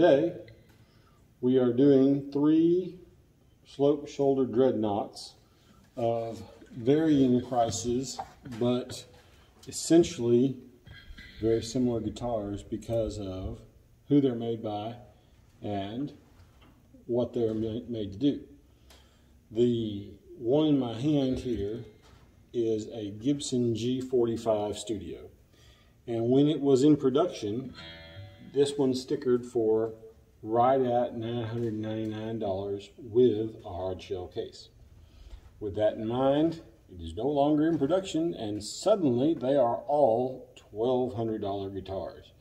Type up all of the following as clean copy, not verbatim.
today we are doing 3 slope shoulder dreadnoughts of varying prices, but essentially very similar guitars because of who they're made by and what they're made to do. The one in my hand here is a Gibson G45 Studio, and when it was in production, this one stickered for right at $999 with a hard shell case. With that in mind, it is no longer in production, and suddenly they are all $1,200 guitars,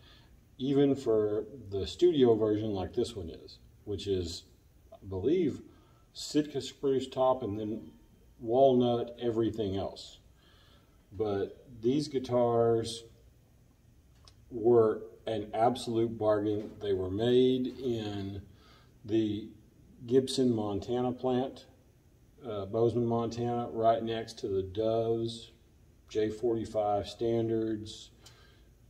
even for the studio version like this one is, which is, I believe, Sitka spruce top and then walnut everything else. But these guitars were an absolute bargain. They were made in the Gibson, Montana plant, Bozeman, Montana, right next to the Doves, J45 standards,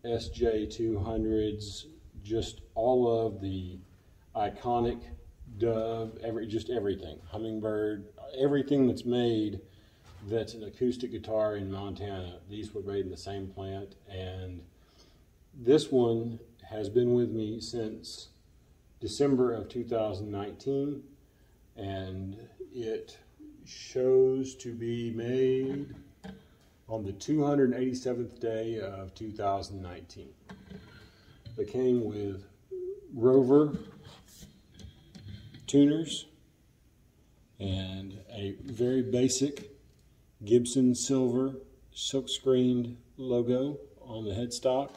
SJ200s, just all of the iconic Dove, just everything, Hummingbird, everything that's made that's an acoustic guitar in Montana. These were made in the same plant, and this one has been with me since December of 2019, and it shows to be made on the 287th day of 2019. They came with rover tuners and a very basic Gibson silver silk-screened logo on the headstock.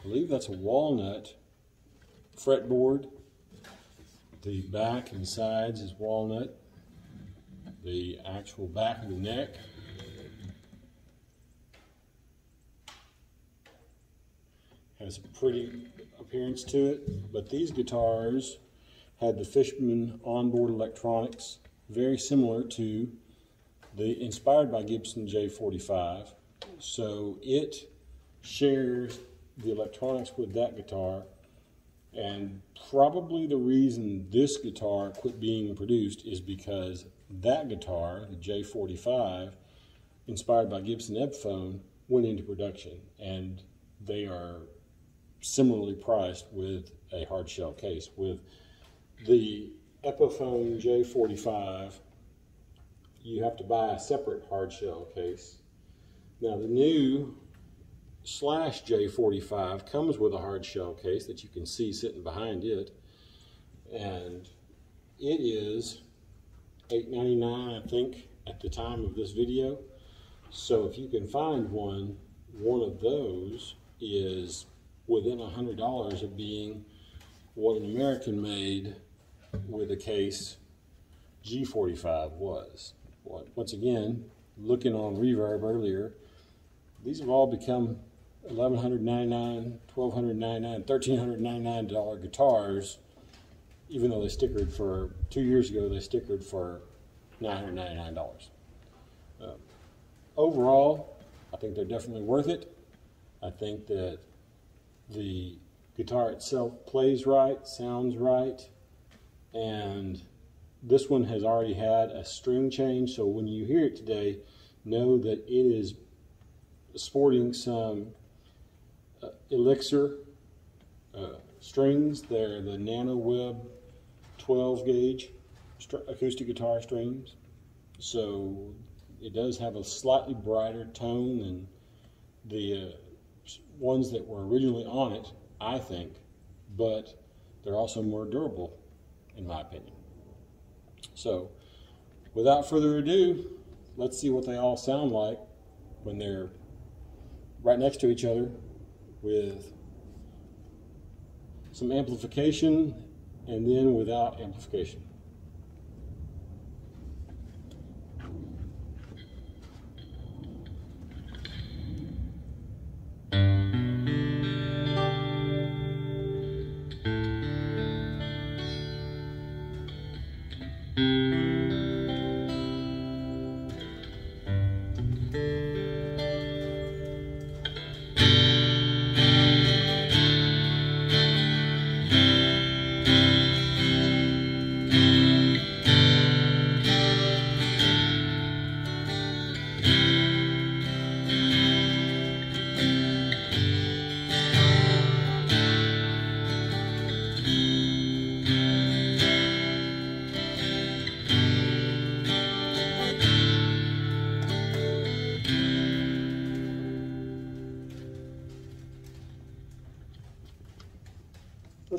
I believe that's a walnut fretboard. The back and sides is walnut. The actual back of the neck has a pretty appearance to it, but these guitars had the Fishman onboard electronics, very similar to the inspired by Gibson J45. So it shares the electronics with that guitar, and probably the reason this guitar quit being produced is because that guitar, the J45, inspired by Gibson Epiphone, went into production, and they are similarly priced with a hard shell case. With the Epiphone J45, you have to buy a separate hard shell case. Now the new J45 comes with a hard shell case that you can see sitting behind it, and it is $8.99, I think, at the time of this video. So if you can find one of those is within $100 of being what an American made with a case G45 was. Once again, looking on Reverb earlier, these have all become $1,199, $1,299, $1,399 guitars, even though they stickered for 2 years ago. They stickered for $999. Overall, I think they're definitely worth it. I think that the guitar itself plays right, sounds right, and this one has already had a string change, so when you hear it today, know that it is sporting some Elixir strings. They're the Nano Web 12 gauge acoustic guitar strings, so it does have a slightly brighter tone than the ones that were originally on it, I think, but they're also more durable, in my opinion. So without further ado, let's see what they all sound like when they're right next to each other with some amplification and then without amplification.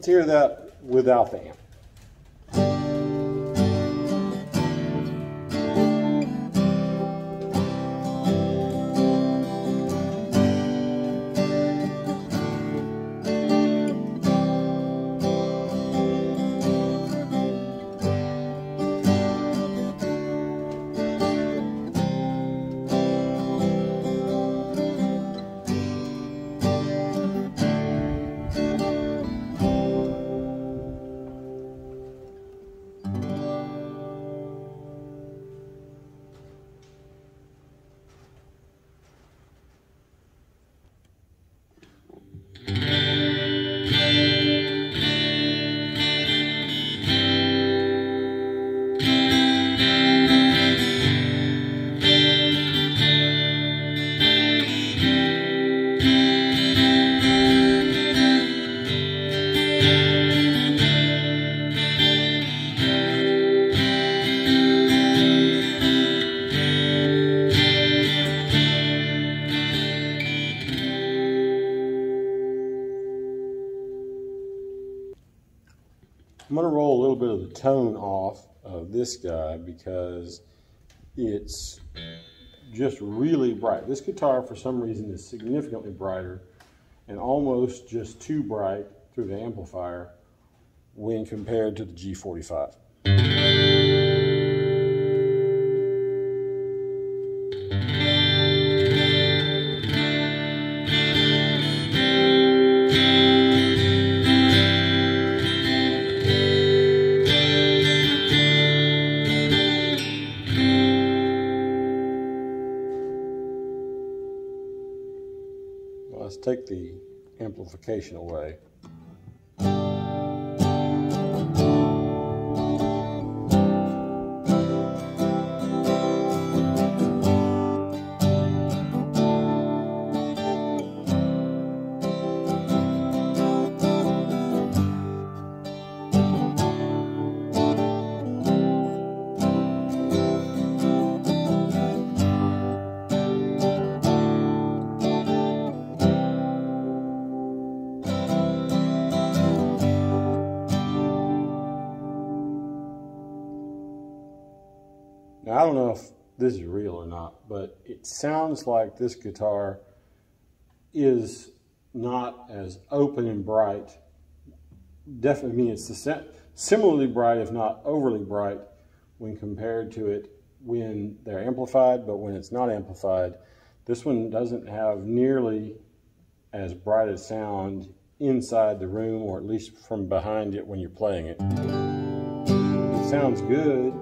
let's hear that without the amp. I'm going to roll a little bit of the tone off of this guy because it's just really bright. This guitar, for some reason, is significantly brighter and almost just too bright through the amplifier when compared to the G45. Let's take the amplification away. Now, I don't know if this is real or not, but it sounds like this guitar is not as open and bright. Definitely, I mean, it's similarly bright, if not overly bright, when compared to it when they're amplified, but when it's not amplified, this one doesn't have nearly as bright a sound inside the room, or at least from behind it when you're playing it. It sounds good.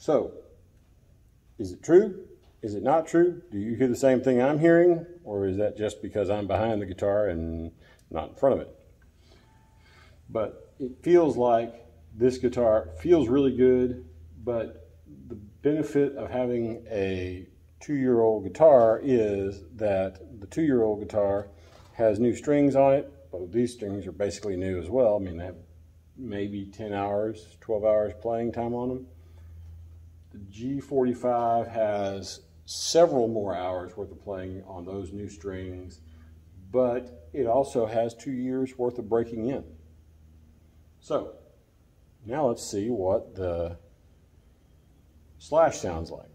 So, is it true? Is it not true? Do you hear the same thing I'm hearing? Or is that just because I'm behind the guitar and not in front of it? But it feels like this guitar feels really good, but the benefit of having a 2-year-old guitar is that the 2-year-old guitar has new strings on it. Well, these strings are basically new as well. I mean, they have maybe 10 hours, 12 hours playing time on them. The G45 has several more hours worth of playing on those new strings, but it also has 2 years worth of breaking in. So now let's see what the Slash sounds like.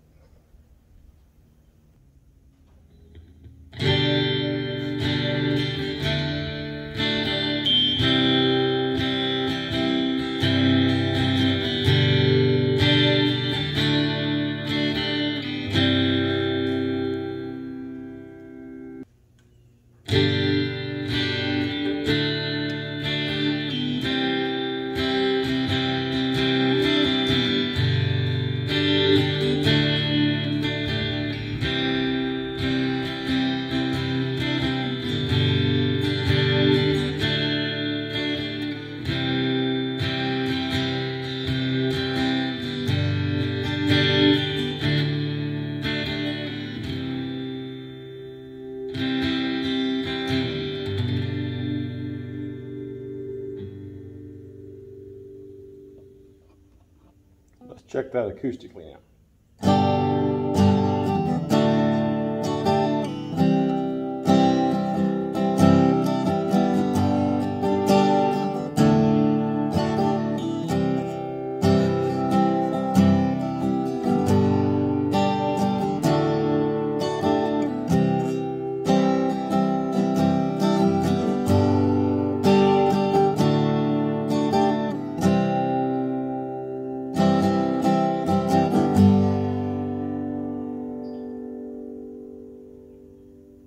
check that acoustically now.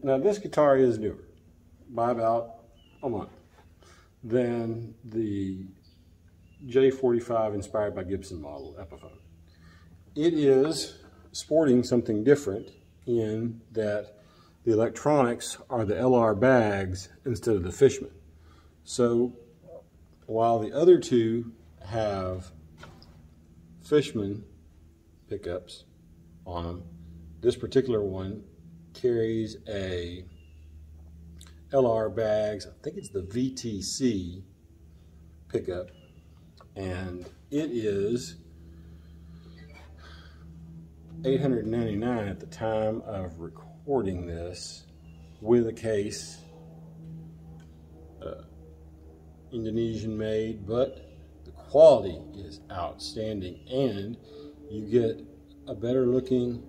Now this guitar is newer by about a month than the J45 inspired by Gibson model Epiphone. It is sporting something different in that the electronics are the LR bags instead of the Fishman. So while the other two have Fishman pickups on them, this particular one carries a LR bags, I think it's the VTC pickup, and it is $899 at the time of recording this with a case, Indonesian made, but the quality is outstanding and you get a better looking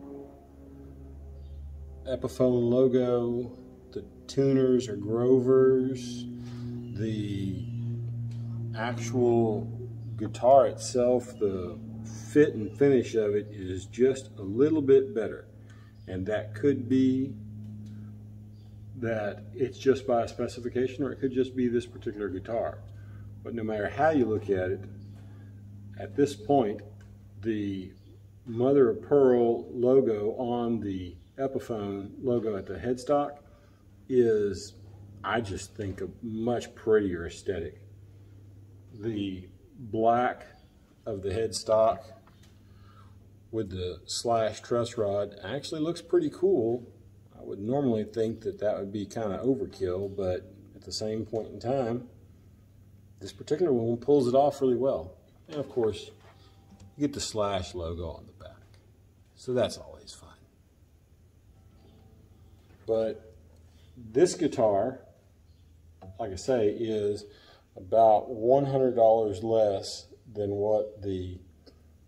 Epiphone logo. The tuners are Grovers. The actual guitar itself, the fit and finish of it is just a little bit better. And that could be that it's just by a specification, or it could just be this particular guitar. But no matter how you look at it, at this point, the mother of pearl logo on the Epiphone logo at the headstock is, I just think, a much prettier aesthetic. The black of the headstock with the slash truss rod actually looks pretty cool. I would normally think that that would be kind of overkill, but at the same point in time, this particular one pulls it off really well. And of course, you get the slash logo on the back, so that's always fun. But this guitar, like I say, is about $100 less than what the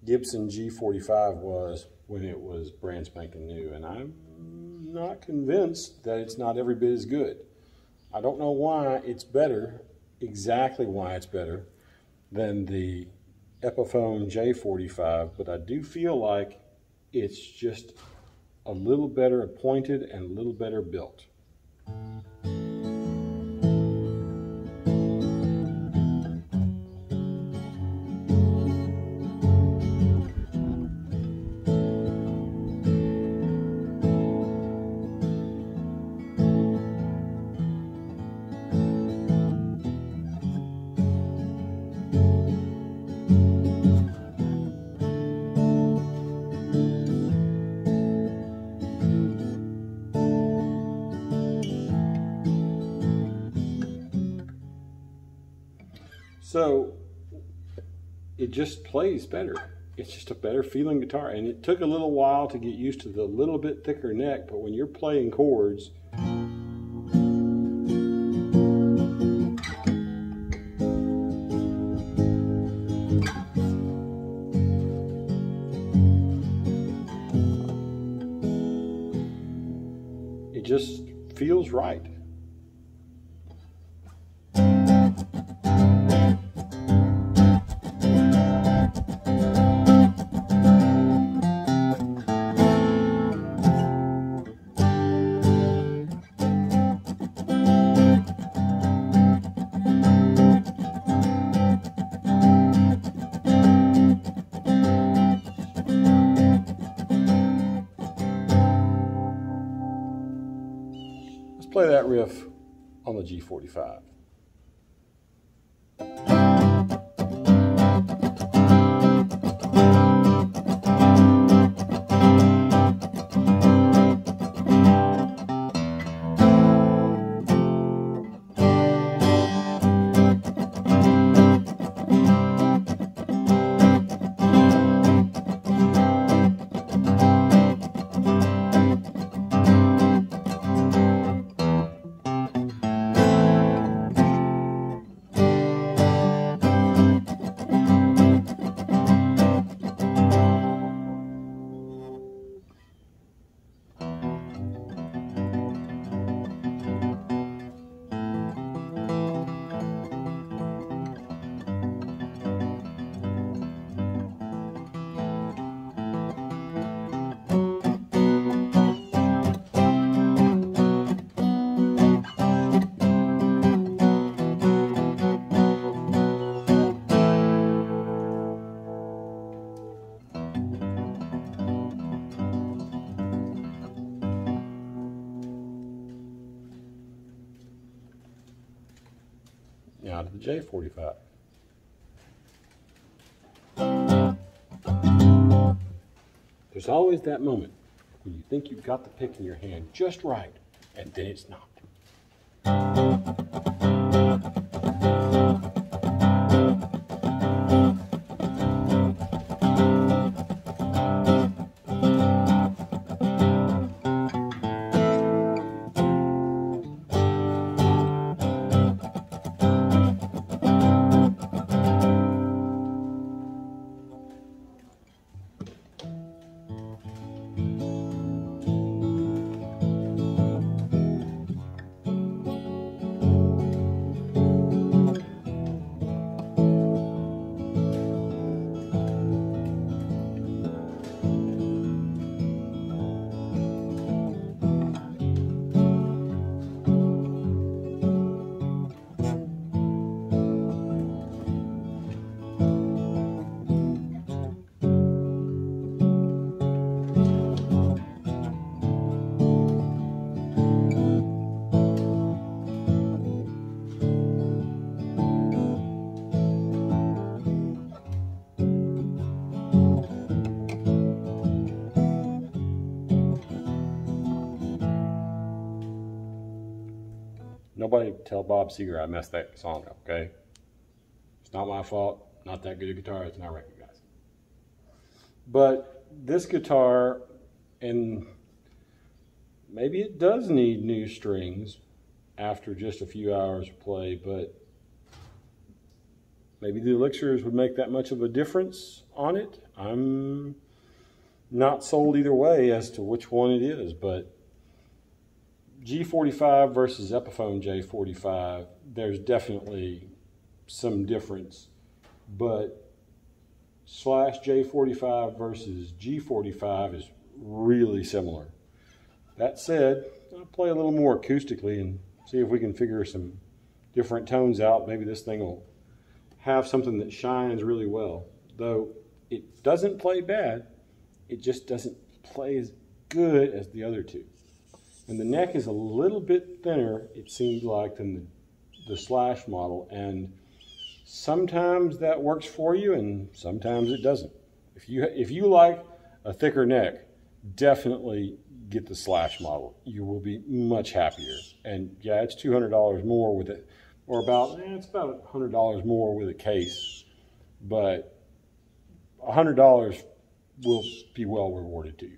Gibson G45 was when it was brand spanking new. And I'm not convinced that it's not every bit as good. I don't know why it's better, exactly why it's better than the Epiphone J45, but I do feel like it's just a little better appointed and a little better built. So it just plays better. It's just a better feeling guitar, and it took a little while to get used to the little bit thicker neck, but when you're playing chords, it just feels right. Play that riff on the G45. sound of the J45. There's always that moment when you think you've got the pick in your hand just right, and then it's not. Nobody tell Bob Seger I messed that song up, okay? It's not my fault. Not that good a guitarist, and I recognize it. But this guitar, and maybe it does need new strings after just a few hours of play, but maybe the elixirs would make that much of a difference on it. I'm not sold either way as to which one it is, but G45 versus Epiphone J45, there's definitely some difference, but slash J45 versus G45 is really similar. That said, I'll play a little more acoustically and see if we can figure some different tones out. Maybe this thing will have something that shines really well. Though it doesn't play bad, it just doesn't play as good as the other two. And the neck is a little bit thinner, it seems like, than the slash model. And sometimes that works for you and sometimes it doesn't. If you like a thicker neck, definitely get the slash model. You will be much happier. And yeah, it's $200 more with it, or it's about $100 more with a case, but $100 will be well rewarded to you.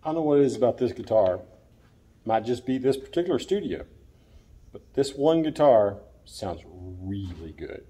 I don't know what it is about this guitar. Might just be this particular studio. But this one guitar sounds really good.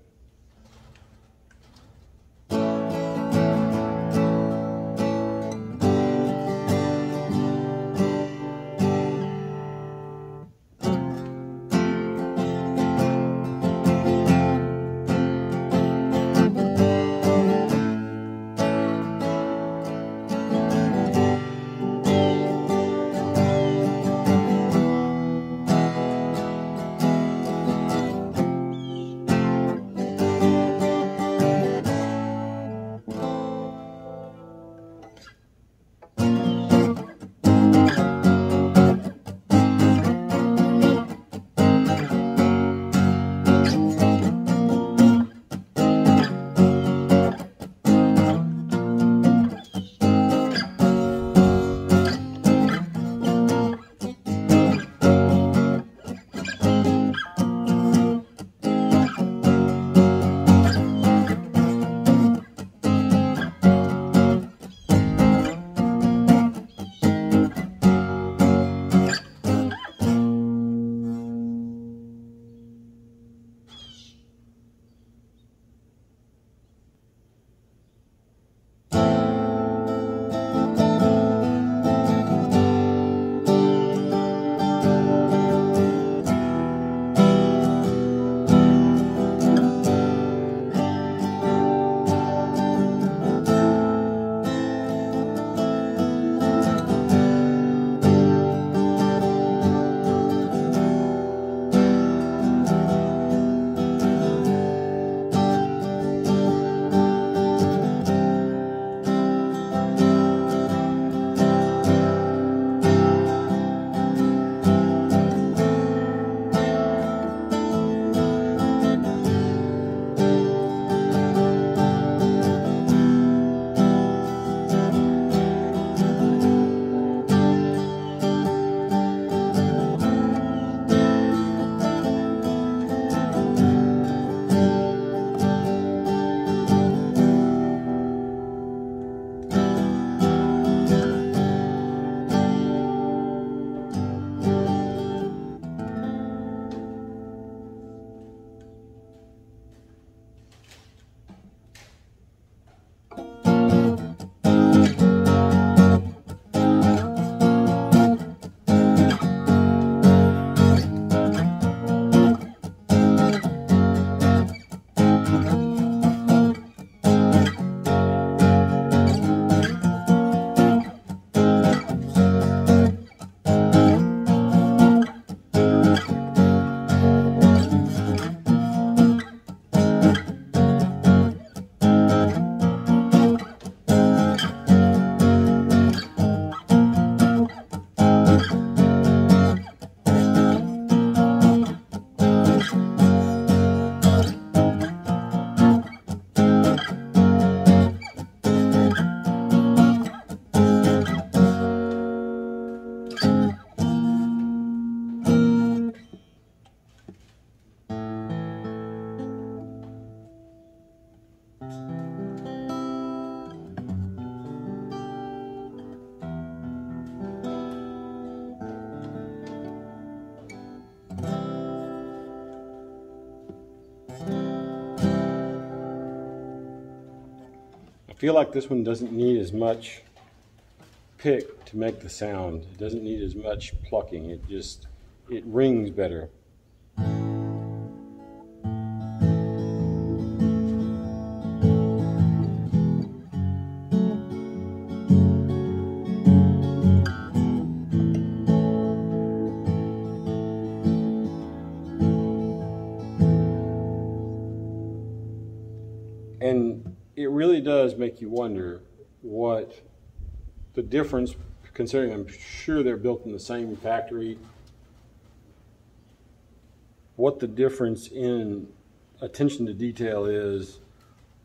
I feel like this one doesn't need as much pick to make the sound. It doesn't need as much plucking. It rings better. And it really does make you wonder what the difference, considering I'm sure they're built in the same factory, what the difference in attention to detail is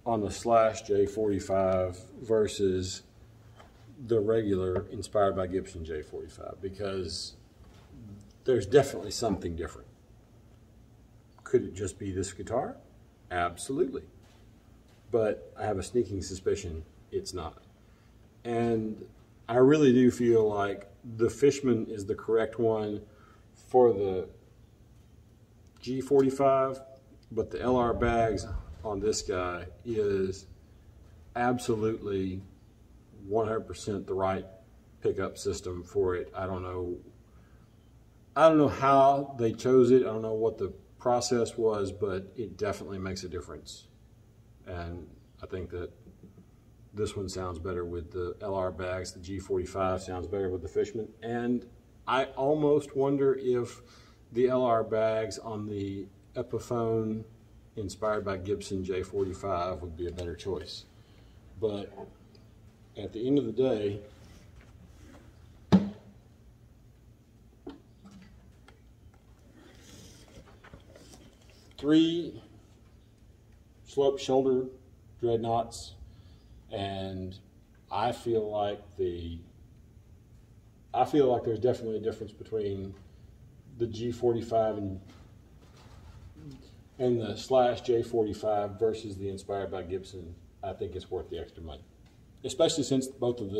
on the Slash J45 versus the regular inspired by Gibson J45, because there's definitely something different. Could it just be this guitar? Absolutely. But I have a sneaking suspicion it's not. And I really do feel like the Fishman is the correct one for the G45, but the LR bags on this guy is absolutely 100% the right pickup system for it. I don't know how they chose it. I don't know what the process was, but it definitely makes a difference. And I think that this one sounds better with the LR bags. The G45 sounds better with the Fishman. And I almost wonder if the LR bags on the Epiphone inspired by Gibson J45 would be a better choice. But at the end of the day, three slope shoulder dreadnoughts, and I feel like there's definitely a difference between the G45 and the slash J45 versus the inspired by Gibson. I think it's worth the extra money, especially since both of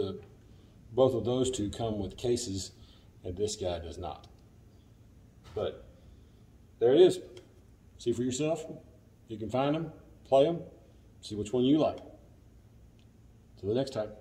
those two come with cases and this guy does not. But there it is. See for yourself. You can find them, play them, see which one you like. Till the next time.